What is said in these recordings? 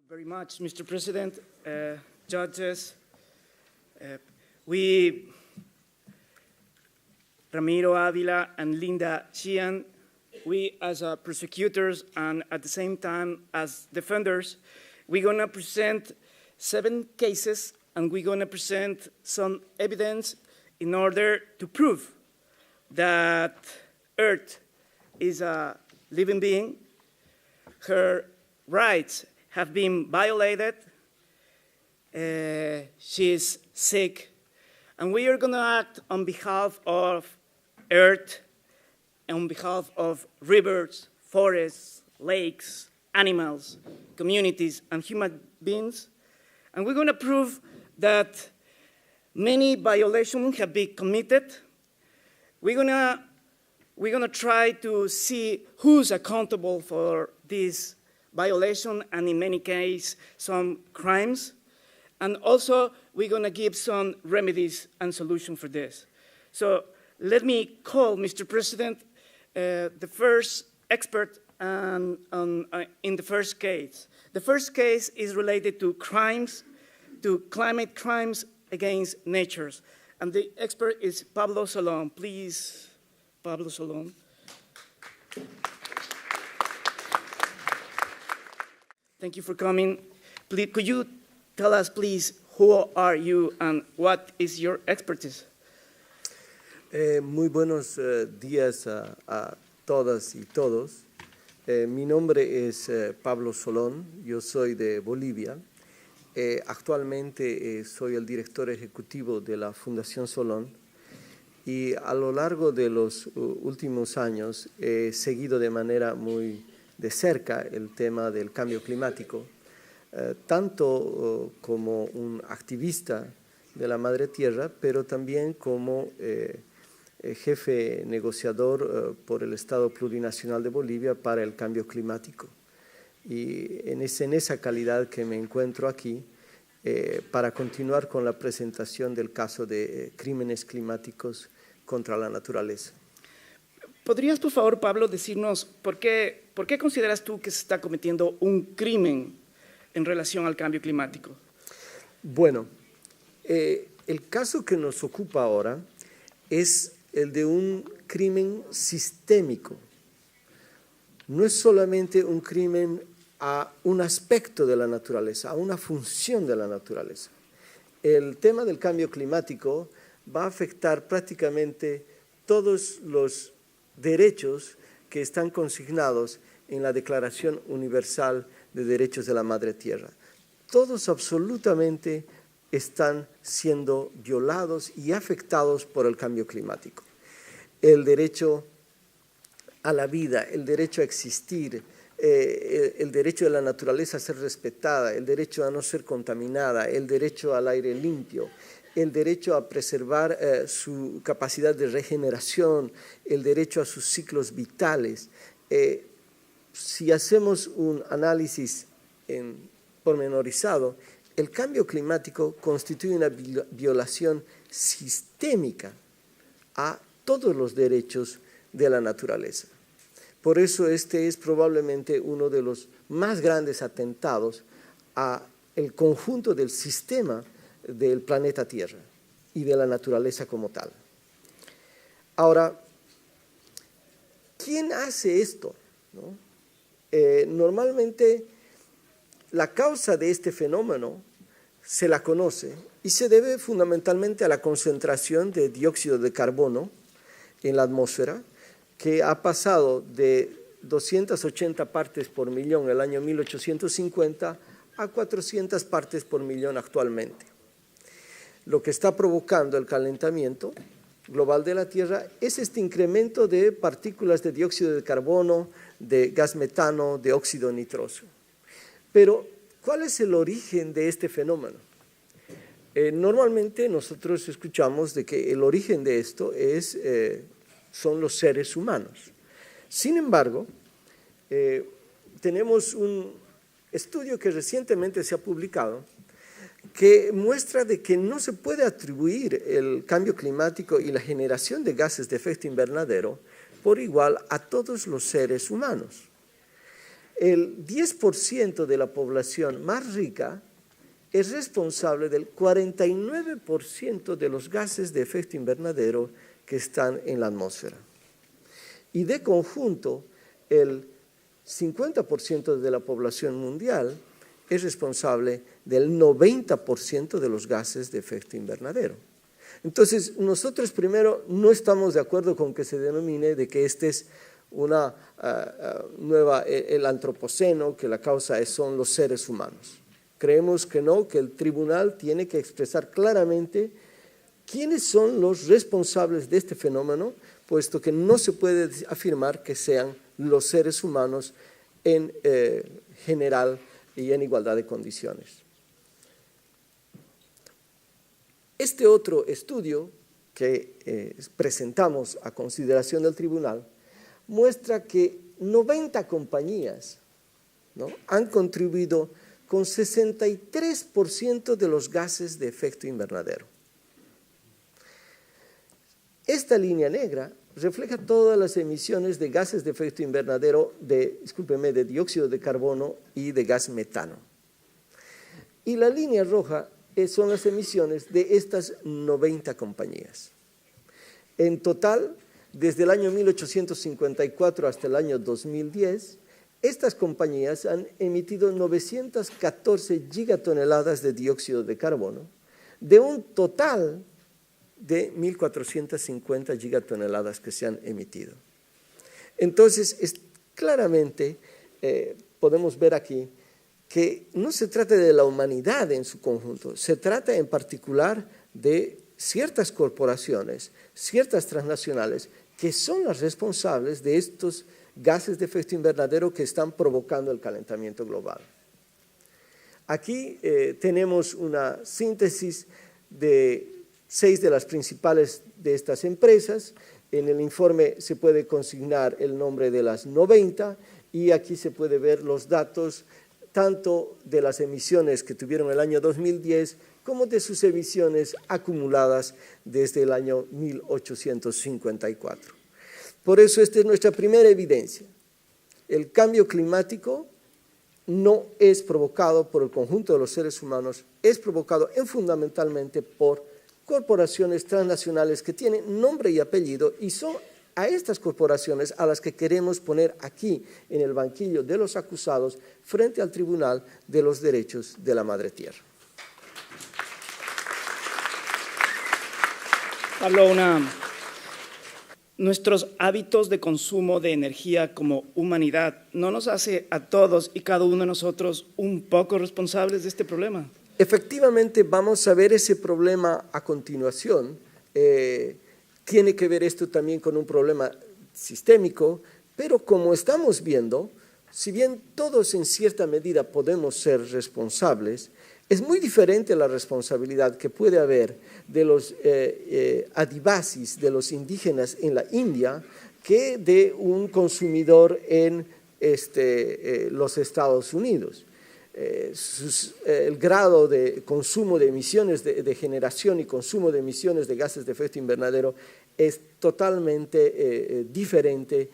Very much, Mr. President, judges. We, Ramiro Avila and Linda Xian, we as prosecutors and at the same time as defenders, we're gonna present 7 cases and we're gonna present some evidence in order to prove that Earth is a living being, her rights have been violated, she is sick, and we are going to act on behalf of Earth, on behalf of rivers, forests, lakes, animals, communities, and human beings, and we're going to prove that many violations have been committed. We're going to try to see who's accountable for this violation, and in many cases, some crimes. And also, we're going to give some remedies and solutions for this. So let me call, Mr. President, the first expert in the first case. The first case is related to crimes, to climate crimes against nature. And the expert is Pablo Solón. Please, Pablo Solón. Thank you for coming. Please, could you tell us, please, who are you and what is your expertise? Muy buenos días a todas y todos. Mi nombre es Pablo Solón, yo soy de Bolivia. Actualmente soy el director ejecutivo de la Fundación Solón y a lo largo de los últimos años he seguido de manera muy de cerca el tema del cambio climático, tanto como un activista de la Madre Tierra, pero también como jefe negociador por el Estado Plurinacional de Bolivia para el cambio climático. Y en esa calidad que me encuentro aquí para continuar con la presentación del caso de crímenes climáticos contra la naturaleza. ¿Podrías, por favor, Pablo, decirnos por qué consideras tú que se está cometiendo un crimen en relación al cambio climático? Bueno, el caso que nos ocupa ahora es el de un crimen sistémico. No es solamente un crimen a un aspecto de la naturaleza, a una función de la naturaleza. El tema del cambio climático va a afectar prácticamente todos los derechos que están consignados en la Declaración Universal de Derechos de la Madre Tierra. Todos absolutamente están siendo violados y afectados por el cambio climático. El derecho a la vida, el derecho a existir, el derecho de la naturaleza a ser respetada, el derecho a no ser contaminada, el derecho al aire limpio, el derecho a preservar su capacidad de regeneración, el derecho a sus ciclos vitales. Si hacemos un análisis pormenorizado, el cambio climático constituye una violación sistémica a todos los derechos de la naturaleza. Por eso este es probablemente uno de los más grandes atentados al conjunto del sistema del planeta Tierra y de la naturaleza como tal. Ahora, ¿quién hace esto? ¿No? Normalmente la causa de este fenómeno se la conoce y se debe fundamentalmente a la concentración de dióxido de carbono en la atmósfera, que ha pasado de 280 partes por millón en el año 1850 a 400 partes por millón actualmente. Lo que está provocando el calentamiento global de la Tierra es este incremento de partículas de dióxido de carbono, de gas metano, de óxido nitroso. Pero, ¿cuál es el origen de este fenómeno? Normalmente nosotros escuchamos de que el origen de esto son los seres humanos. Sin embargo, tenemos un estudio que recientemente se ha publicado que muestra de que no se puede atribuir el cambio climático y la generación de gases de efecto invernadero por igual a todos los seres humanos. El 10% de la población más rica es responsable del 49% de los gases de efecto invernadero que están en la atmósfera. Y de conjunto, el 50% de la población mundial es responsable del 90% de los gases de efecto invernadero. Entonces, nosotros primero no estamos de acuerdo con que se denomine de que este es una el antropoceno, que la causa son los seres humanos. Creemos que no, que el tribunal tiene que expresar claramente quiénes son los responsables de este fenómeno, puesto que no se puede afirmar que sean los seres humanos en general y en igualdad de condiciones. Este otro estudio que presentamos a consideración del tribunal muestra que 90 compañías, ¿no?, han contribuido con 63% de los gases de efecto invernadero. Esta línea negra refleja todas las emisiones de gases de efecto invernadero, de dióxido de carbono y de gas metano. Y la línea roja son las emisiones de estas 90 compañías. En total, desde el año 1854 hasta el año 2010, estas compañías han emitido 914 gigatoneladas de dióxido de carbono, de un total de 1.450 gigatoneladas que se han emitido. Entonces, claramente podemos ver aquí que no se trata de la humanidad en su conjunto, se trata en particular de ciertas corporaciones, ciertas transnacionales, que son las responsables de estos gases de efecto invernadero que están provocando el calentamiento global. Aquí tenemos una síntesis de 6 de las principales de estas empresas. En el informe se puede consignar el nombre de las 90 y aquí se puede ver los datos tanto de las emisiones que tuvieron el año 2010 como de sus emisiones acumuladas desde el año 1854. Por eso esta es nuestra primera evidencia. El cambio climático no es provocado por el conjunto de los seres humanos, es provocado fundamentalmente por corporaciones transnacionales que tienen nombre y apellido y son a estas corporaciones a las que queremos poner aquí en el banquillo de los acusados frente al Tribunal de los Derechos de la Madre Tierra. Pablo, nuestros hábitos de consumo de energía como humanidad no nos hace a todos y cada uno de nosotros un poco responsables de este problema. Efectivamente, vamos a ver ese problema a continuación. Tiene que ver esto también con un problema sistémico, pero como estamos viendo, si bien todos en cierta medida podemos ser responsables, es muy diferente la responsabilidad que puede haber de los adivasis, de los indígenas en la India, que de un consumidor en los Estados Unidos. El grado de consumo de emisiones, de generación y consumo de emisiones de gases de efecto invernadero es totalmente diferente,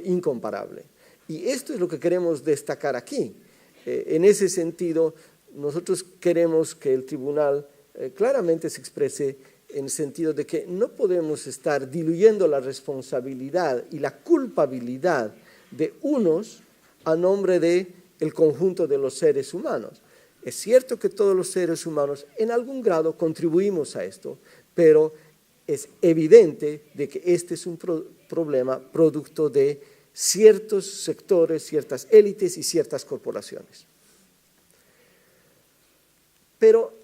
incomparable. Y esto es lo que queremos destacar aquí. En ese sentido, nosotros queremos que el tribunal claramente se exprese en el sentido de que no podemos estar diluyendo la responsabilidad y la culpabilidad de unos a nombre de el conjunto de los seres humanos. Es cierto que todos los seres humanos en algún grado contribuimos a esto, pero es evidente de que este es un problema producto de ciertos sectores, ciertas élites y ciertas corporaciones. Pero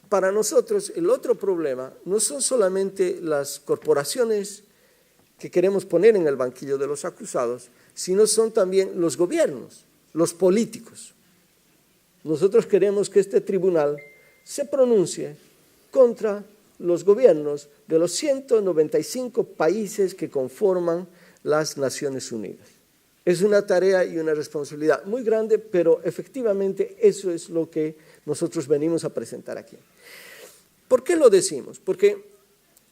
para nosotros el otro problema no son solamente las corporaciones que queremos poner en el banquillo de los acusados, sino son también los gobiernos, los políticos. Nosotros queremos que este tribunal se pronuncie contra los gobiernos de los 195 países que conforman las Naciones Unidas. Es una tarea y una responsabilidad muy grande, pero efectivamente eso es lo que nosotros venimos a presentar aquí. ¿Por qué lo decimos? Porque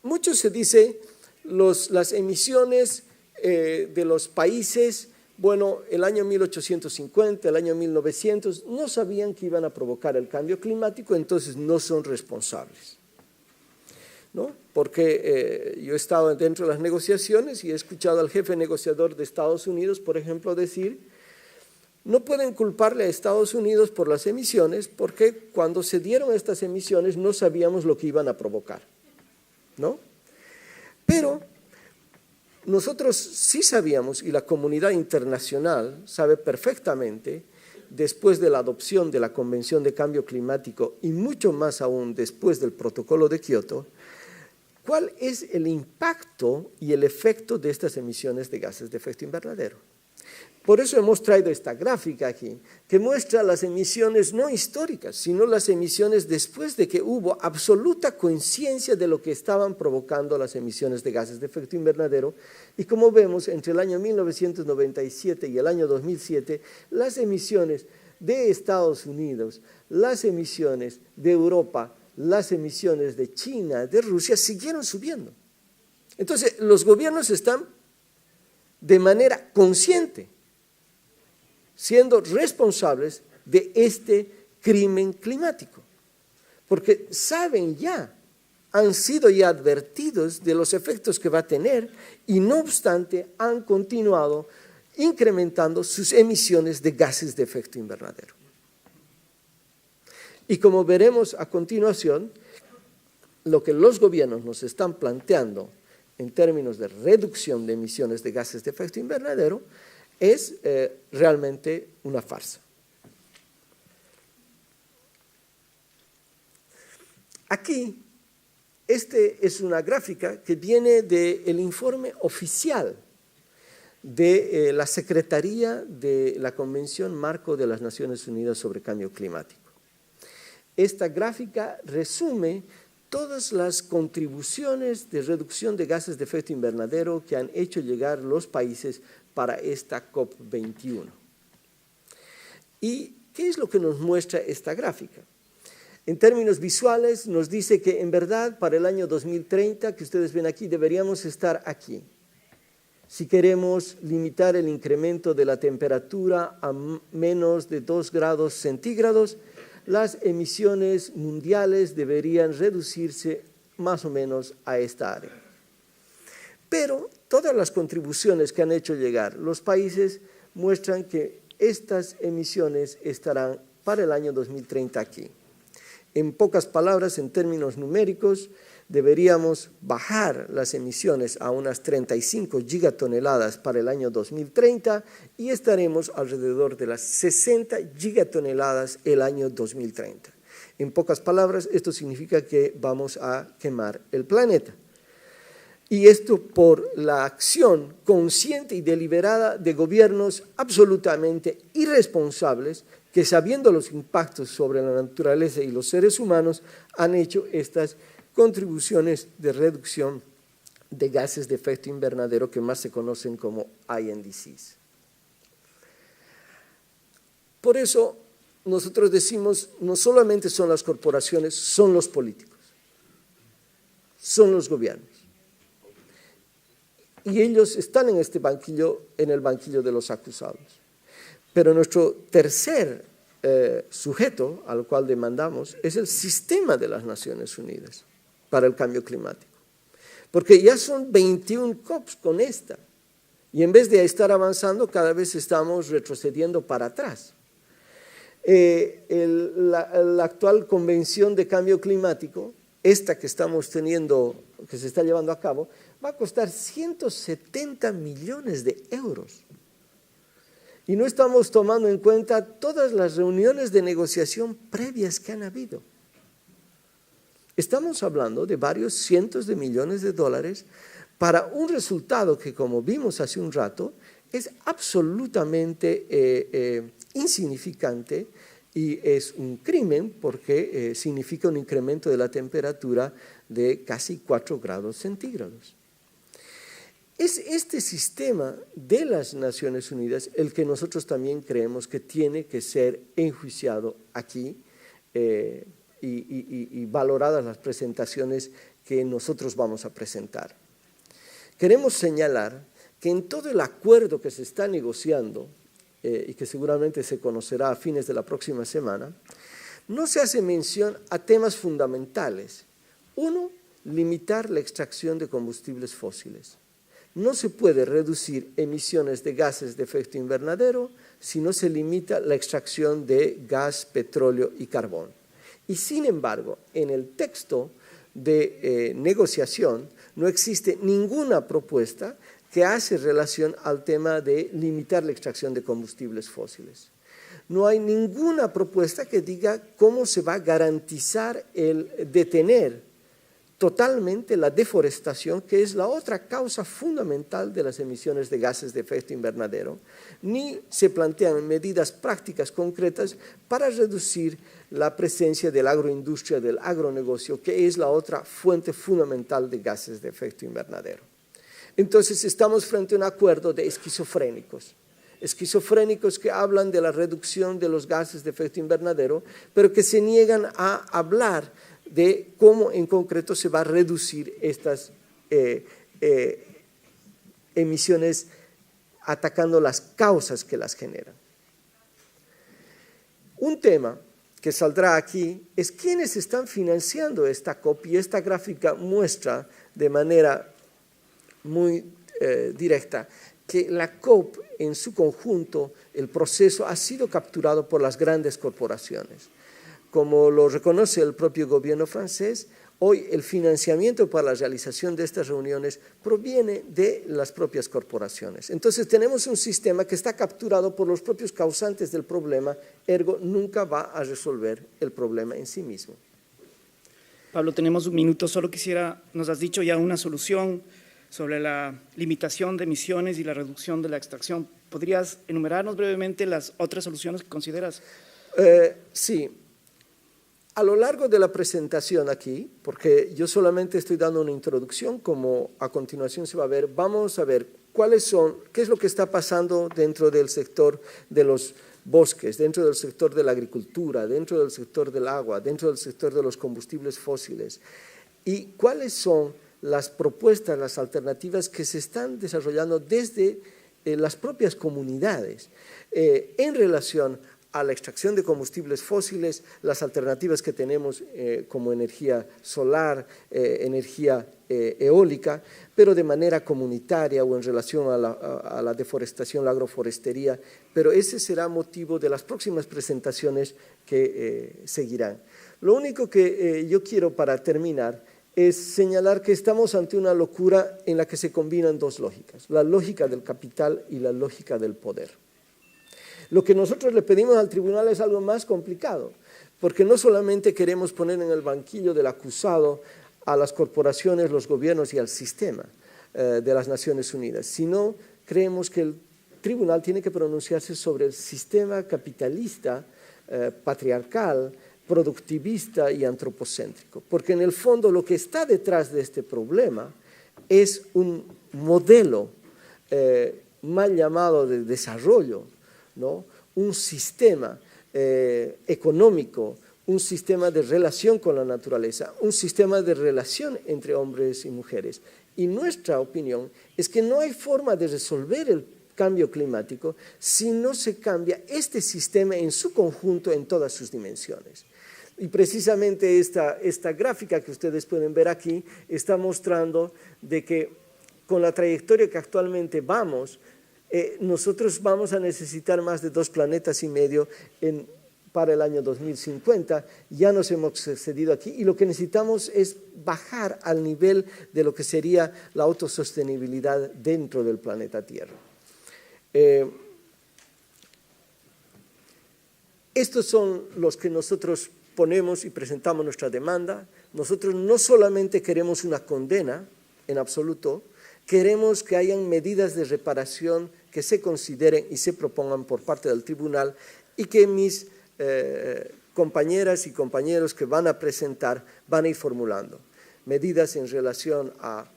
mucho se dice las emisiones de los países, bueno, el año 1850, el año 1900, no sabían que iban a provocar el cambio climático, entonces no son responsables, ¿no? Porque yo he estado dentro de las negociaciones y he escuchado al jefe negociador de Estados Unidos, por ejemplo, decir, no pueden culparle a Estados Unidos por las emisiones porque cuando se dieron estas emisiones no sabíamos lo que iban a provocar, ¿no? Pero nosotros sí sabíamos, y la comunidad internacional sabe perfectamente, después de la adopción de la Convención de Cambio Climático y mucho más aún después del Protocolo de Kioto, cuál es el impacto y el efecto de estas emisiones de gases de efecto invernadero. Por eso hemos traído esta gráfica aquí, que muestra las emisiones no históricas, sino las emisiones después de que hubo absoluta conciencia de lo que estaban provocando las emisiones de gases de efecto invernadero. Y como vemos, entre el año 1997 y el año 2007, las emisiones de Estados Unidos, las emisiones de Europa, las emisiones de China, de Rusia, siguieron subiendo. Entonces, los gobiernos están de manera consciente siendo responsables de este crimen climático, porque saben ya, han sido ya advertidos de los efectos que va a tener y no obstante han continuado incrementando sus emisiones de gases de efecto invernadero. Y como veremos a continuación, lo que los gobiernos nos están planteando en términos de reducción de emisiones de gases de efecto invernadero es realmente una farsa. Aquí, es una gráfica que viene del informe oficial de la Secretaría de la Convención Marco de las Naciones Unidas sobre Cambio Climático. Esta gráfica resume todas las contribuciones de reducción de gases de efecto invernadero que han hecho llegar los países para esta COP21. ¿Y qué es lo que nos muestra esta gráfica? En términos visuales nos dice que en verdad para el año 2030, que ustedes ven aquí, deberíamos estar aquí. Si queremos limitar el incremento de la temperatura a menos de 2 grados centígrados, las emisiones mundiales deberían reducirse más o menos a esta área. Pero todas las contribuciones que han hecho llegar los países muestran que estas emisiones estarán para el año 2030 aquí. En pocas palabras, en términos numéricos, deberíamos bajar las emisiones a unas 35 gigatoneladas para el año 2030 y estaremos alrededor de las 60 gigatoneladas el año 2030. En pocas palabras, esto significa que vamos a quemar el planeta. Y esto por la acción consciente y deliberada de gobiernos absolutamente irresponsables que, sabiendo los impactos sobre la naturaleza y los seres humanos, han hecho estas contribuciones de reducción de gases de efecto invernadero que más se conocen como INDCs. Por eso nosotros decimos, no solamente son las corporaciones, son los políticos, son los gobiernos. Y ellos están en este banquillo, en el banquillo de los acusados. Pero nuestro tercer sujeto al cual demandamos es el sistema de las Naciones Unidas para el cambio climático. Porque ya son 21 COPs con esta. Y en vez de estar avanzando, cada vez estamos retrocediendo para atrás. La actual Convención de Cambio Climático, esta que estamos teniendo, que se está llevando a cabo, va a costar 170 millones de euros. Y no estamos tomando en cuenta todas las reuniones de negociación previas que han habido. Estamos hablando de varios cientos de millones de dólares para un resultado que, como vimos hace un rato, es absolutamente insignificante y es un crimen porque significa un incremento de la temperatura de casi 4 grados centígrados. Es este sistema de las Naciones Unidas el que nosotros también creemos que tiene que ser enjuiciado aquí y valoradas las presentaciones que nosotros vamos a presentar. Queremos señalar que en todo el acuerdo que se está negociando y que seguramente se conocerá a fines de la próxima semana, no se hace mención a temas fundamentales. Uno, limitar la extracción de combustibles fósiles. No se puede reducir emisiones de gases de efecto invernadero si no se limita la extracción de gas, petróleo y carbón. Y sin embargo, en el texto de negociación no existe ninguna propuesta que hace relación al tema de limitar la extracción de combustibles fósiles. No hay ninguna propuesta que diga cómo se va a garantizar el detener totalmente la deforestación, que es la otra causa fundamental de las emisiones de gases de efecto invernadero, ni se plantean medidas prácticas concretas para reducir la presencia de la agroindustria, del agronegocio, que es la otra fuente fundamental de gases de efecto invernadero. Entonces estamos frente a un acuerdo de esquizofrénicos que hablan de la reducción de los gases de efecto invernadero, pero que se niegan a hablar de cómo en concreto se va a reducir estas emisiones atacando las causas que las generan. Un tema que saldrá aquí es quiénes están financiando esta COP, y esta gráfica muestra de manera muy directa que la COP en su conjunto, el proceso ha sido capturado por las grandes corporaciones. Como lo reconoce el propio gobierno francés, hoy el financiamiento para la realización de estas reuniones proviene de las propias corporaciones. Entonces tenemos un sistema que está capturado por los propios causantes del problema, ergo nunca va a resolver el problema en sí mismo. Pablo, tenemos un minuto, solo nos has dicho ya una solución sobre la limitación de emisiones y la reducción de la extracción. ¿Podrías enumerarnos brevemente las otras soluciones que consideras? Sí. A lo largo de la presentación aquí, porque yo solamente estoy dando una introducción, como a continuación se va a ver, vamos a ver qué es lo que está pasando dentro del sector de los bosques, dentro del sector de la agricultura, dentro del sector del agua, dentro del sector de los combustibles fósiles, y cuáles son las propuestas, las alternativas que se están desarrollando desde las propias comunidades en relación a la extracción de combustibles fósiles, las alternativas que tenemos como energía solar, energía eólica, pero de manera comunitaria o en relación a la deforestación, la agroforestería, pero ese será motivo de las próximas presentaciones que seguirán. Lo único que yo quiero para terminar es señalar que estamos ante una locura en la que se combinan dos lógicas, la lógica del capital y la lógica del poder. Lo que nosotros le pedimos al tribunal es algo más complicado, porque no solamente queremos poner en el banquillo del acusado a las corporaciones, los gobiernos y al sistema de las Naciones Unidas, sino creemos que el tribunal tiene que pronunciarse sobre el sistema capitalista, patriarcal, productivista y antropocéntrico, porque en el fondo lo que está detrás de este problema es un modelo mal llamado de desarrollo, ¿no? Un sistema económico, un sistema de relación con la naturaleza, un sistema de relación entre hombres y mujeres. Y nuestra opinión es que no hay forma de resolver el cambio climático si no se cambia este sistema en su conjunto en todas sus dimensiones. Y precisamente esta gráfica que ustedes pueden ver aquí está mostrando de que con la trayectoria que actualmente vamos, nosotros vamos a necesitar más de 2,5 planetas para el año 2050, ya nos hemos excedido aquí y lo que necesitamos es bajar al nivel de lo que sería la autosostenibilidad dentro del planeta Tierra. Estos son los que nosotros ponemos y presentamos nuestra demanda. Nosotros no solamente queremos una condena en absoluto, queremos que hayan medidas de reparación que se consideren y se propongan por parte del tribunal y que mis compañeras y compañeros que van a presentar van a ir formulando medidas en relación a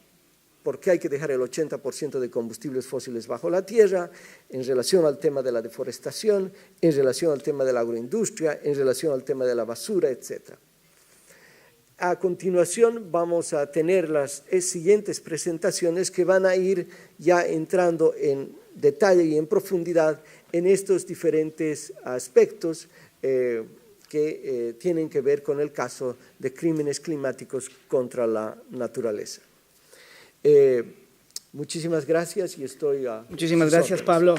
por qué hay que dejar el 80% de combustibles fósiles bajo la tierra, en relación al tema de la deforestación, en relación al tema de la agroindustria, en relación al tema de la basura, etc. A continuación vamos a tener las siguientes presentaciones que van a ir ya entrando en detalle y en profundidad en estos diferentes aspectos que tienen que ver con el caso de crímenes climáticos contra la naturaleza. Muchísimas gracias y estoy a Muchísimas sus gracias, órdenes. Pablo.